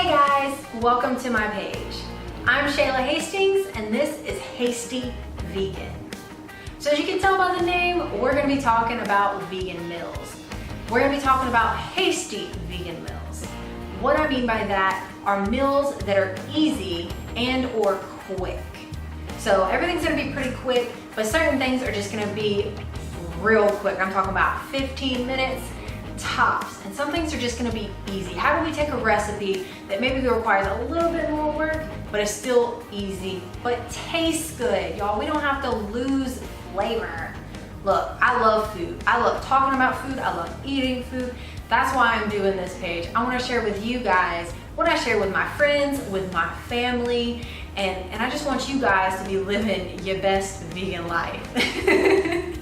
Hey guys, welcome to my page. I'm Shayla Hastings and this is Hasty Vegan. So as you can tell by the name, we're going to be talking about vegan meals. We're going to be talking about hasty vegan meals. What I mean by that are meals that are easy and or quick. So everything's going to be pretty quick, but certain things are just going to be real quick. I'm talking about 15 minutes tops, and some things are just going to be easy. How do we take a recipe that maybe requires a little bit more work, but it's still easy, but tastes good? Y'all, we don't have to lose flavor. Look, I love food. I love talking about food. I love eating food. That's why I'm doing this page. I want to share with you guys what I share with my friends, with my family, and I just want you guys to be living your best vegan life.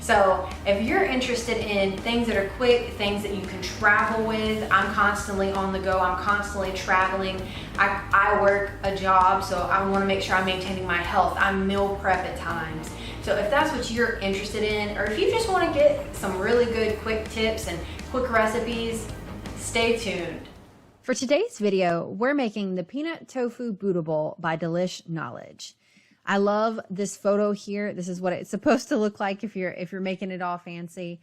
So if you're interested in things that are quick, things that you can travel with, I'm constantly on the go, I'm constantly traveling. I work a job, so I want to make sure I'm maintaining my health. I'm meal prep at times. So if that's what you're interested in, or if you just want to get some really good quick tips and quick recipes, stay tuned. For today's video, we're making the peanut tofu Buddha bowl by Delish Knowledge. I love this photo here. This is what it's supposed to look like if you're making it all fancy.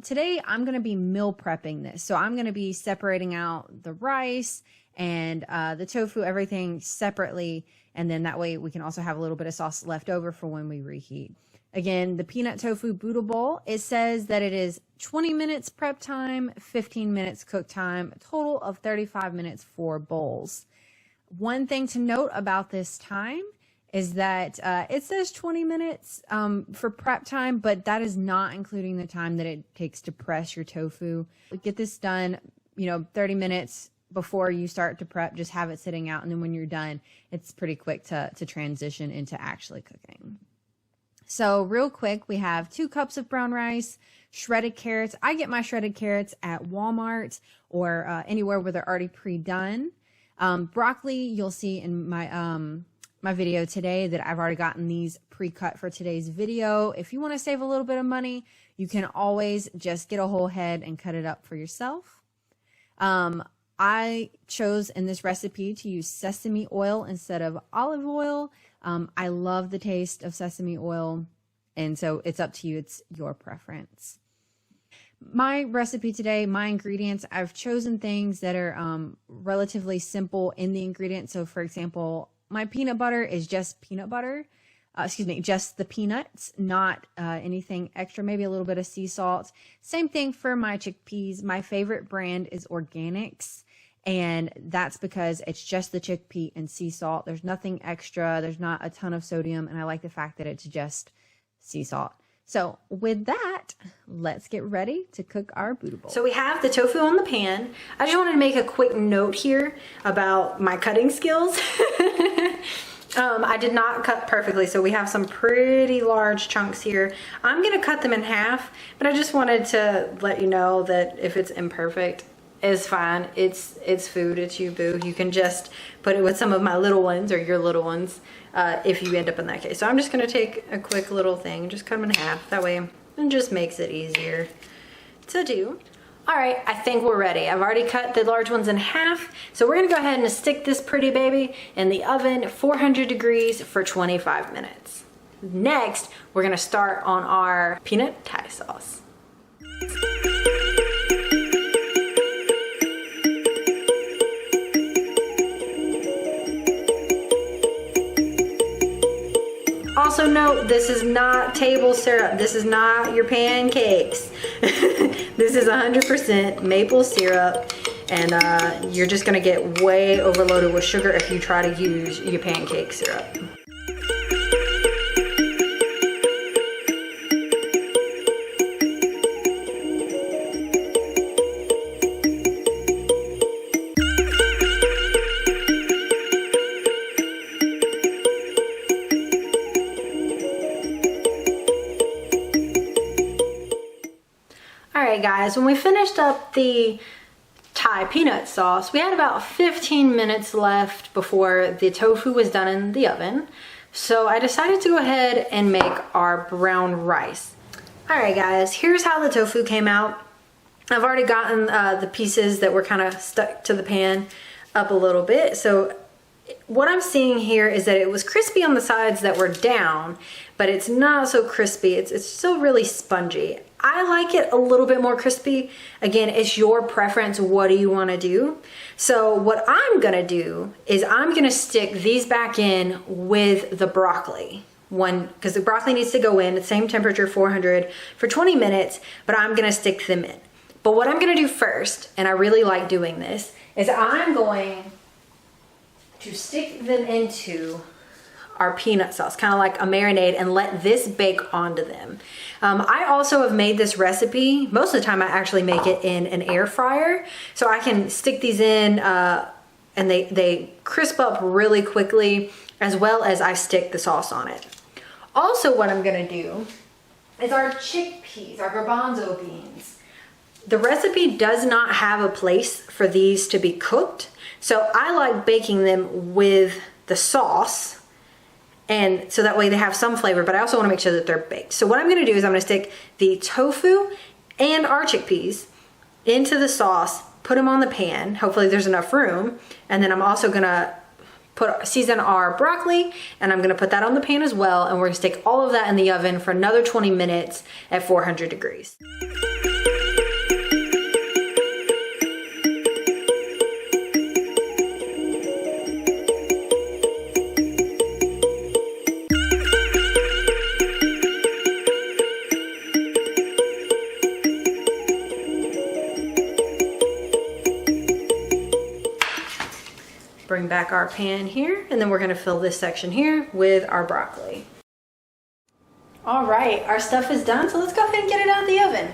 Today, I'm going to be meal prepping this. So I'm going to be separating out the rice and the tofu, everything separately. And then that way we can also have a little bit of sauce left over for when we reheat. Again, the peanut tofu Buddha bowl, it says that it is 20 minutes prep time, 15 minutes cook time, a total of 35 minutes for bowls. One thing to note about this time is that it says 20 minutes for prep time, but that is not including the time that it takes to press your tofu. Get this done, 30 minutes before you start to prep. Just have it sitting out, and then when you're done, it's pretty quick to transition into actually cooking. So real quick, we have 2 cups of brown rice, shredded carrots. I get my shredded carrots at Walmart or anywhere where they're already pre-done. Broccoli, you'll see in my video today that I've already gotten these pre-cut for today's video. If you want to save a little bit of money, you can always just get a whole head and cut it up for yourself. I chose in this recipe to use sesame oil instead of olive oil. I love the taste of sesame oil, and so it's up to you. It's your preference. My recipe today, my ingredients, I've chosen things that are relatively simple in the ingredients. So for example, my peanut butter is just peanut butter, just the peanuts, not anything extra, maybe a little bit of sea salt. Same thing for my chickpeas. My favorite brand is Organics, and that's because it's just the chickpea and sea salt. There's nothing extra. There's not a ton of sodium, and I like the fact that it's just sea salt. So with that, let's get ready to cook our Buddha bowl. So we have the tofu on the pan. I just wanted to make a quick note here about my cutting skills. I did not cut perfectly, so we have some pretty large chunks here. I'm gonna cut them in half, but I just wanted to let you know that if it's imperfect, it's fine. It's food, it's you, boo. You can just put it with some of my little ones or your little ones if you end up in that case. So I'm just gonna take a quick little thing, just cut them in half. That way it just makes it easier to do. All right, I think we're ready. I've already cut the large ones in half. So we're gonna go ahead and stick this pretty baby in the oven, 400 degrees for 25 minutes. Next, we're gonna start on our peanut Thai sauce. Also note, this is not table syrup. This is not your pancakes. This is 100% maple syrup, and you're just gonna get way overloaded with sugar if you try to use your pancake syrup. Alright guys, when we finished up the Thai peanut sauce, we had about 15 minutes left before the tofu was done in the oven. So I decided to go ahead and make our brown rice. Alright guys, here's how the tofu came out. I've already gotten the pieces that were kind of stuck to the pan up a little bit. So what I'm seeing here is that it was crispy on the sides that were down, but it's not so crispy. It's still really spongy. I like it a little bit more crispy. Again, it's your preference. What do you want to do? So what I'm gonna do is I'm gonna stick these back in with the broccoli. Because the broccoli needs to go in at the same temperature, 400, for 20 minutes, but I'm gonna stick them in. But what I'm gonna do first, and I really like doing this, is I'm going to stick them into our peanut sauce, kind of like a marinade, and let this bake onto them. I also have made this recipe. Most of the time I actually make it in an air fryer, so I can stick these in and they crisp up really quickly, as well as I stick the sauce on it. Also, what I'm gonna do is our chickpeas, our garbanzo beans. The recipe does not have a place for these to be cooked, so I like baking them with the sauce, and so that way they have some flavor, but I also wanna make sure that they're baked. So what I'm gonna do is I'm gonna stick the tofu and our chickpeas into the sauce, put them on the pan, hopefully there's enough room, and then I'm also gonna season our broccoli, and I'm gonna put that on the pan as well, and we're gonna stick all of that in the oven for another 20 minutes at 400 degrees. Bring back our pan here, and then we're gonna fill this section here with our broccoli. All right, our stuff is done, so let's go ahead and get it out of the oven.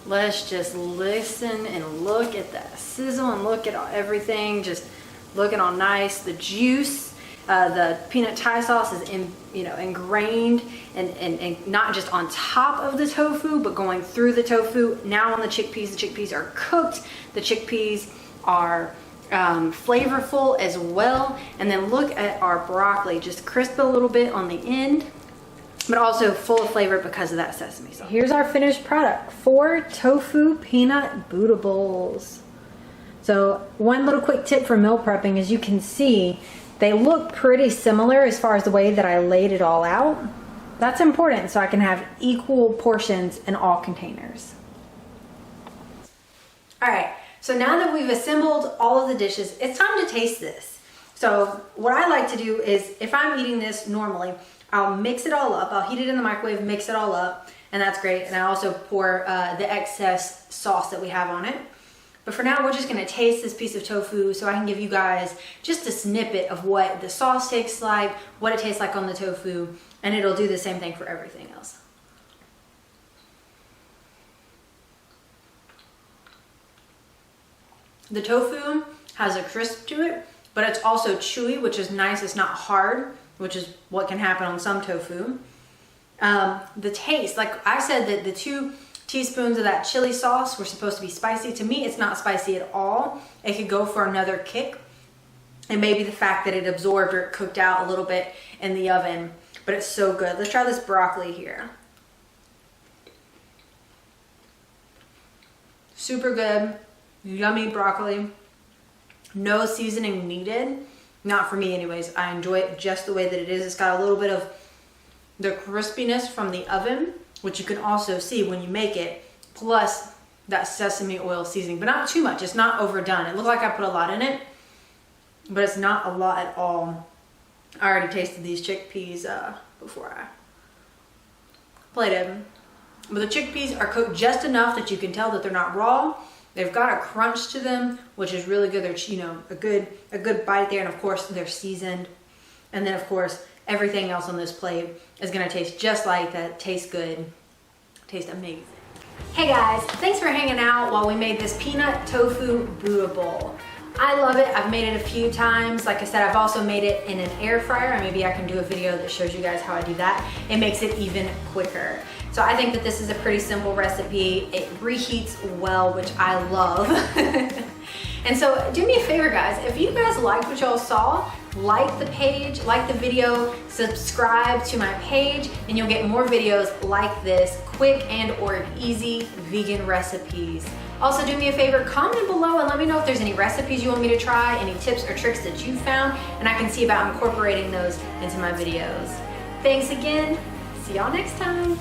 Let's just listen and look at that sizzle and look at everything, just looking all nice. The juice, the peanut Thai sauce is ingrained and not just on top of the tofu, but going through the tofu. Now on the chickpeas are cooked. The chickpeas are flavorful as well. And then look at our broccoli, just crisp a little bit on the end, but also full of flavor because of that sesame sauce. Here's our finished product, 4 tofu peanut bootables. So one little quick tip for meal prepping, as you can see, they look pretty similar as far as the way that I laid it all out. That's important so I can have equal portions in all containers. All right, so now that we've assembled all of the dishes, it's time to taste this. So what I like to do is, if I'm eating this normally, I'll mix it all up. I'll heat it in the microwave, mix it all up, and that's great. And I also pour the excess sauce that we have on it. But for now, we're just gonna taste this piece of tofu so I can give you guys just a snippet of what the sauce tastes like, what it tastes like on the tofu, and it'll do the same thing for everything else. The tofu has a crisp to it, but it's also chewy, which is nice. It's not hard, which is what can happen on some tofu. The taste, like I said, that the 2 teaspoons of that chili sauce were supposed to be spicy. To me, it's not spicy at all. It could go for another kick. And maybe the fact that it absorbed or it cooked out a little bit in the oven, but it's so good. Let's try this broccoli here. Super good, yummy broccoli. No seasoning needed. Not for me anyways. I enjoy it just the way that it is. It's got a little bit of the crispiness from the oven, which you can also see when you make it, plus that sesame oil seasoning, but not too much. It's not overdone. It looked like I put a lot in it, but it's not a lot at all. I already tasted these chickpeas before I plated them. But the chickpeas are cooked just enough that you can tell that they're not raw. They've got a crunch to them, which is really good. They're, a good bite there, and of course they're seasoned. And then of course, everything else on this plate is gonna taste just like that, taste good, taste amazing. Hey guys, thanks for hanging out while we made this peanut tofu Buddha bowl. I love it. I've made it a few times. Like I said, I've also made it in an air fryer, and maybe I can do a video that shows you guys how I do that. It makes it even quicker. So I think that this is a pretty simple recipe. It reheats well, which I love. And so do me a favor guys, if you guys liked what y'all saw, like the page, like the video, subscribe to my page, and you'll get more videos like this, quick and or easy vegan recipes. Also, do me a favor, comment below and let me know if there's any recipes you want me to try, any tips or tricks that you found, and I can see about incorporating those into my videos. Thanks again. See y'all next time.